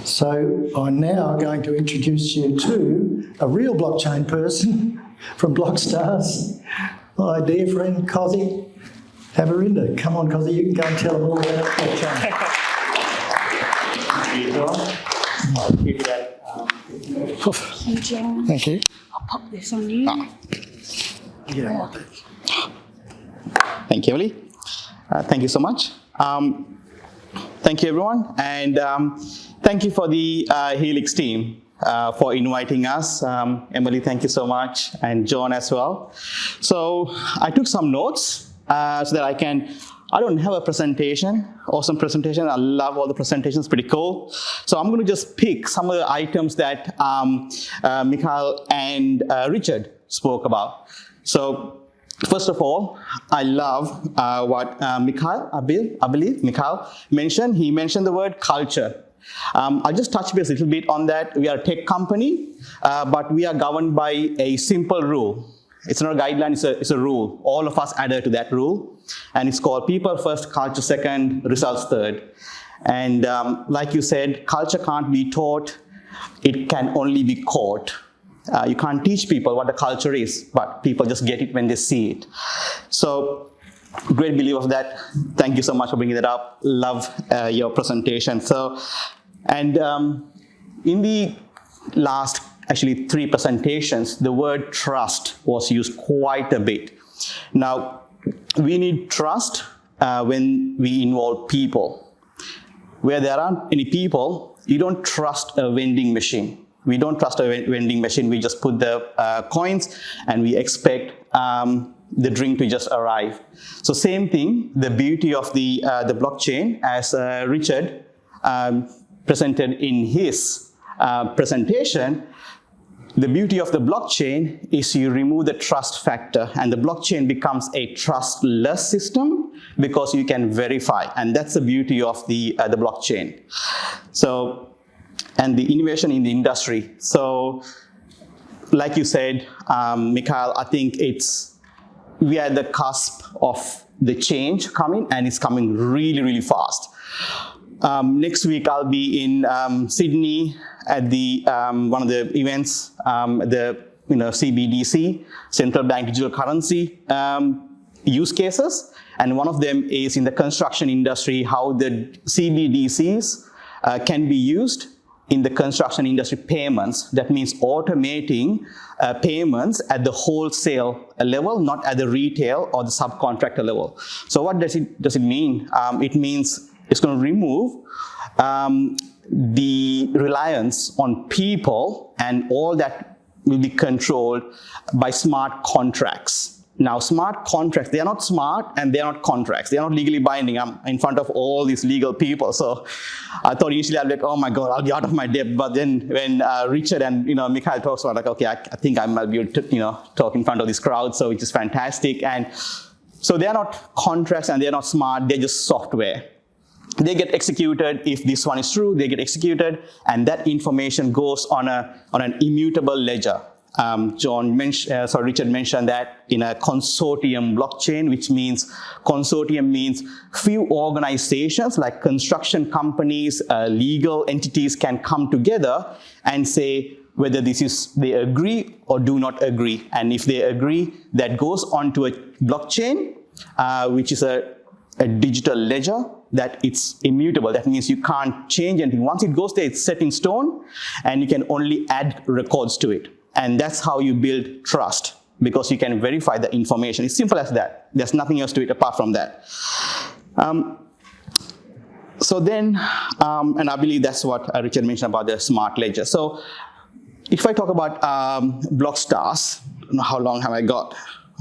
So I'm now going to introduce you to a real blockchain person from Blockstars, my dear friend Kosy Aravinda. Come on, Kosy, you can go and tell them all about blockchain. Thank you, John. I'll keep that. Thank you, John. Thank you. I'll pop this on you. Yeah. Thank you, Emily. Thank you so much. Thank you, everyone, and thank you for the Helix team for inviting us. Emily, thank you so much, and John as well. So I took some notes so that I don't have a presentation, awesome presentation. I love all the presentations, pretty cool. So I'm going to just pick some of the items that Mikhail and Richard spoke about. So first of all, I love what Mikhail, I believe Mikhail mentioned. He mentioned the word culture. I'll just touch base a little bit on that. We are a tech company, but we are governed by a simple rule. It's not a guideline, it's a rule. All of us adhere to that rule. And it's called people first, culture second, results third. And like you said, culture can't be taught, it can only be caught. You can't teach people what the culture is, but people just get it when they see it. So, great belief of that. Thank you so much for bringing that up. Love your presentation. So, and in the last, actually 3 presentations, the word trust was used quite a bit. Now, we need trust when we involve people. Where there aren't any people, you don't trust a vending machine. We don't trust a vending machine. We just put the coins and we expect the drink to just arrive. So same thing, the beauty of the blockchain, as Richard presented in his presentation, the beauty of the blockchain is you remove the trust factor and the blockchain becomes a trustless system because you can verify, and that's the beauty of the blockchain. So, and the innovation in the industry. So, like you said, Mikhail, I think we are at the cusp of the change coming, and it's coming really, really fast. Next week, I'll be in Sydney at the one of the events, the CBDC, Central Bank Digital Currency use cases, and one of them is in the construction industry, how the CBDCs can be used in the construction industry payments. That means automating payments at the wholesale level, not at the retail or the subcontractor level. So what does it mean? It means it's going to remove the reliance on people, and all that will be controlled by smart contracts. Now, smart contracts, they are not smart and they are not contracts. They are not legally binding. I'm in front of all these legal people. So I thought initially I'd be like, oh my God, I'll be out of my depth. But then when Richard and Mikhail talks about, like, okay, I think I might be able to talk in front of this crowd, so which is fantastic. And so they are not contracts and they are not smart, they're just software. They get executed. If this one is true, they get executed, and that information goes on an immutable ledger. Richard mentioned that in a consortium blockchain, which means consortium means few organizations like construction companies, legal entities can come together and say whether they agree or do not agree. And if they agree, that goes onto a blockchain, which is a digital ledger, that it's immutable. That means you can't change anything. Once it goes there, it's set in stone, and you can only add records to it. And that's how you build trust, because you can verify the information. It's simple as that. There's nothing else to it apart from that. So then, and I believe that's what Richard mentioned about the smart ledger. So if I talk about Blockstars, how long have I got?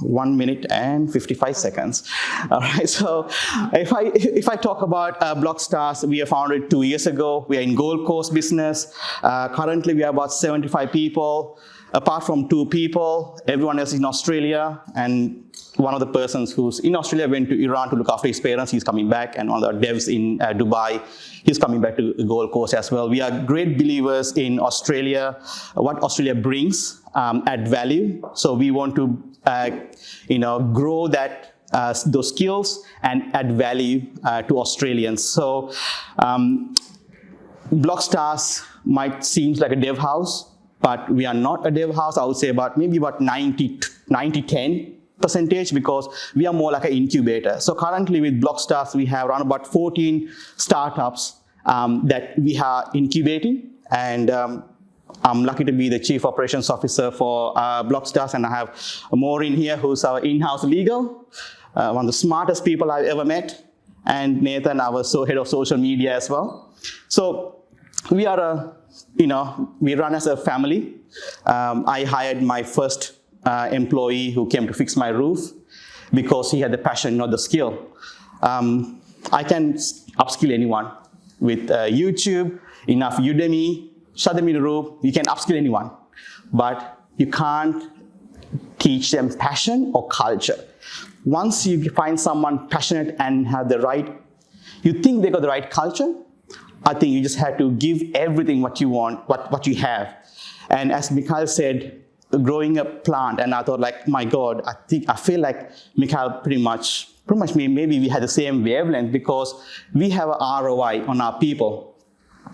1 minute and 55 seconds. All right, so if I talk about Blockstars, we were founded 2 years ago. We are in Gold Coast business. Currently, we are about 75 people. Apart from 2 people, everyone else is in Australia, and one of the persons who's in Australia went to Iran to look after his parents. He's coming back, and one of the devs in Dubai, he's coming back to the Gold Coast as well. We are great believers in Australia, what Australia brings, add value. So we want to grow that those skills and add value to Australians. So Blockstars might seem like a dev house, but we are not a dev house. I would say maybe about 90-10 percentage, because we are more like an incubator. So currently with Blockstars, we have around about 14 startups that we are incubating, and I'm lucky to be the Chief Operations Officer for Blockstars, and I have Maureen here, who's our in-house legal, one of the smartest people I've ever met, and Nathan, our head of social media as well. So we are we run as a family. I hired my first employee who came to fix my roof because he had the passion, not the skill. I can upskill anyone with YouTube, enough Udemy, shut them in a room, you can upskill anyone, but you can't teach them passion or culture. Once you find someone passionate and have the right, you think they got the right culture, I think you just have to give everything what you want, what you have. And as Mikhail said, growing a plant, and I thought like, my God, I feel like Mikhail pretty much maybe we had the same wavelength, because we have an ROI on our people.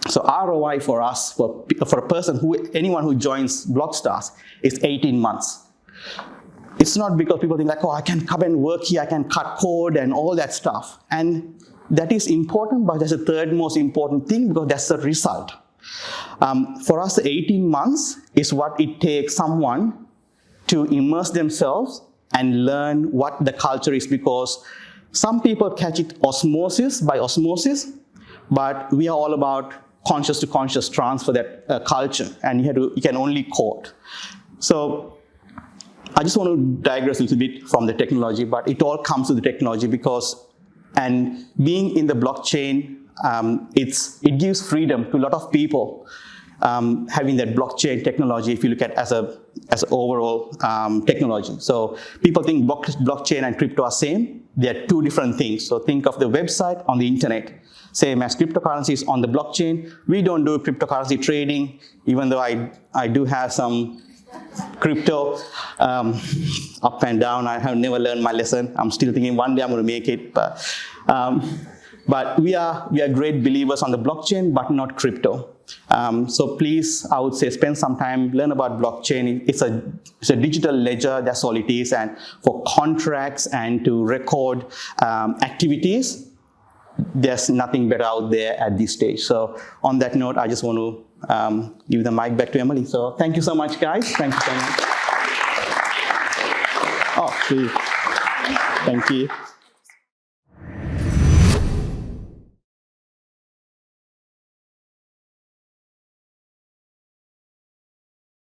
So ROI for us, for a person, anyone who joins Blockstars, is 18 months. It's not because people think like, oh, I can come and work here, I can cut code and all that stuff. And that is important, but that's the third most important thing, because that's the result. For us, the 18 months is what it takes someone to immerse themselves and learn what the culture is, because some people catch it by osmosis, but we are all about conscious to conscious transfer that culture, and you can only code. So I just want to digress a little bit from the technology, but it all comes to the technology, and being in the blockchain, it gives freedom to a lot of people, having that blockchain technology, if you look at as overall technology. So people think blockchain and crypto are same. They are two different things. So think of the website on the internet, same as cryptocurrencies on the blockchain. We don't do cryptocurrency trading, even though I do have some crypto up and down. I have never learned my lesson. I'm still thinking one day I'm going to make it. But we are great believers on the blockchain, but not crypto. So please, I would say, spend some time, learn about blockchain. It's a digital ledger, that's all it is. And for contracts and to record activities, there's nothing better out there at this stage. So on that note, I just want to give the mic back to Emily. So thank you so much, guys. Thank you so much. Oh, please. Thank you.